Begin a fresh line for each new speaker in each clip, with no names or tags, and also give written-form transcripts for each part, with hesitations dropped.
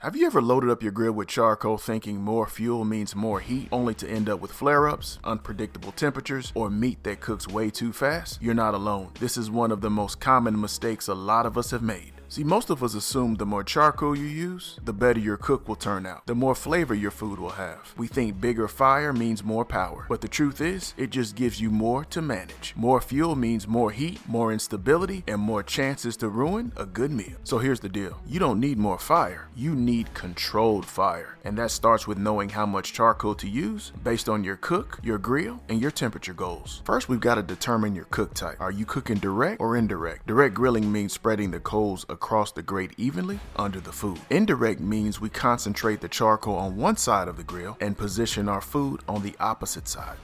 Have you ever loaded up your grill with charcoal thinking more fuel means more heat, only to end up with flare-ups, unpredictable temperatures, or meat that cooks way too fast? You're not alone. This is one of the most common mistakes a lot of us have made. See, most of us assume the more charcoal you use, the better your cook will turn out, the more flavor your food will have. We think bigger fire means more power, but the truth is, it just gives you more to manage. More fuel means more heat, more instability, and more chances to ruin a good meal. So here's the deal. You don't need more fire, you need controlled fire. And that starts with knowing how much charcoal to use based on your cook, your grill, and your temperature goals. First, we've got to determine your cook type. Are you cooking direct or indirect? Direct grilling means spreading the coals across the grate evenly under the food. Indirect means we concentrate the charcoal on one side of the grill and position our food on the opposite side.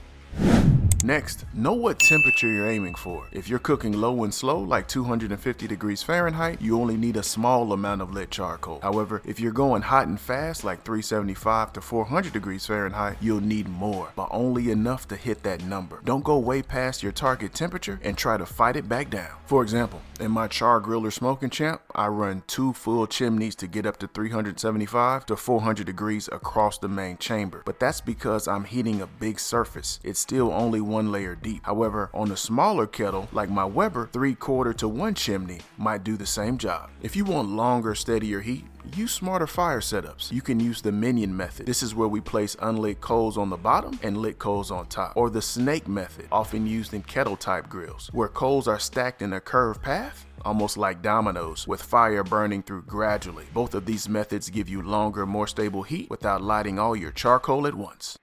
Next, know what temperature you're aiming for. If you're cooking low and slow, like 250 degrees Fahrenheit, you only need a small amount of lit charcoal. However, if you're going hot and fast, like 375 to 400 degrees Fahrenheit, you'll need more, but only enough to hit that number. Don't go way past your target temperature and try to fight it back down. For example, in my char griller smoking champ, I run 2 full chimneys to get up to 375 to 400 degrees across the main chamber, but that's because I'm heating a big surface. It's still only 1 layer deep. However, on a smaller kettle like my Weber, 3/4 to 1 chimney might do the same job. If you want longer, steadier heat, use smarter fire setups. You can use the minion method. This is where we place unlit coals on the bottom and lit coals on top. Or the snake method, often used in kettle type grills, where coals are stacked in a curved path, almost like dominoes, with fire burning through gradually. Both of these methods give you longer, more stable heat without lighting all your charcoal at once.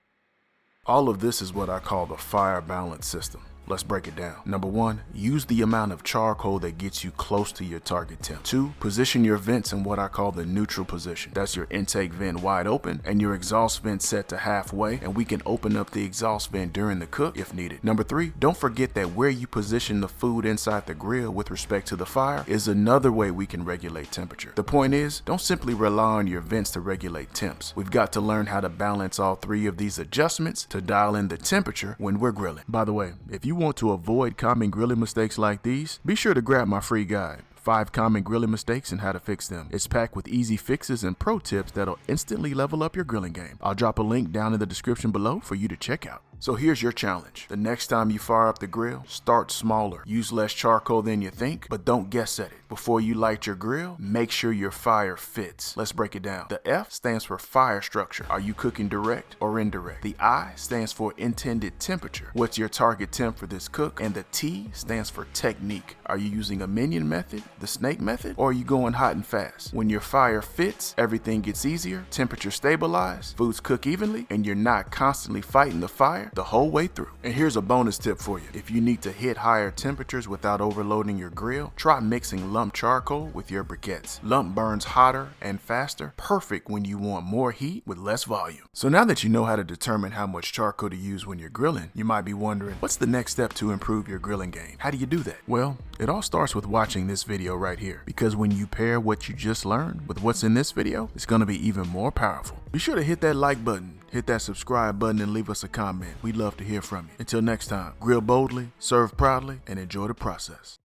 All of this is what I call the fire balance system. Let's break it down. Number 1, use the amount of charcoal that gets you close to your target temp. 2, position your vents in what I call the neutral position. That's your intake vent wide open and your exhaust vent set to halfway, and we can open up the exhaust vent during the cook if needed. Number 3, don't forget that where you position the food inside the grill with respect to the fire is another way we can regulate temperature. The point is, don't simply rely on your vents to regulate temps. We've got to learn how to balance all 3 of these adjustments to dial in the temperature when we're grilling. By the way, if you want to avoid common grilling mistakes like these, be sure to grab my free guide, 5 common grilling mistakes and how to fix them. It's packed with easy fixes and pro tips that'll instantly level up your grilling game. I'll drop a link down in the description below for you to check out. So here's your challenge. The next time you fire up the grill, start smaller. Use less charcoal than you think, but don't guess at it. Before you light your grill, make sure your fire fits. Let's break it down. The F stands for fire structure. Are you cooking direct or indirect? The I stands for intended temperature. What's your target temp for this cook? And the T stands for technique. Are you using a minion method, the snake method, or are you going hot and fast? When your fire fits, everything gets easier, temperature stabilized, foods cook evenly, and you're not constantly fighting the fire the whole way through. And here's a bonus tip for you. If you need to hit higher temperatures without overloading your grill, try mixing lump charcoal with your briquettes. Lump burns hotter and faster, perfect when you want more heat with less volume. So now that you know how to determine how much charcoal to use when you're grilling, you might be wondering, what's the next step to improve your grilling game? How do you do that? Well, it all starts with watching this video right here, because when you pair what you just learned with what's in this video, it's going to be even more powerful. Be sure to hit that like button, hit that subscribe button, and leave us a comment. We'd love to hear from you. Until next time, grill boldly, serve proudly, and enjoy the process.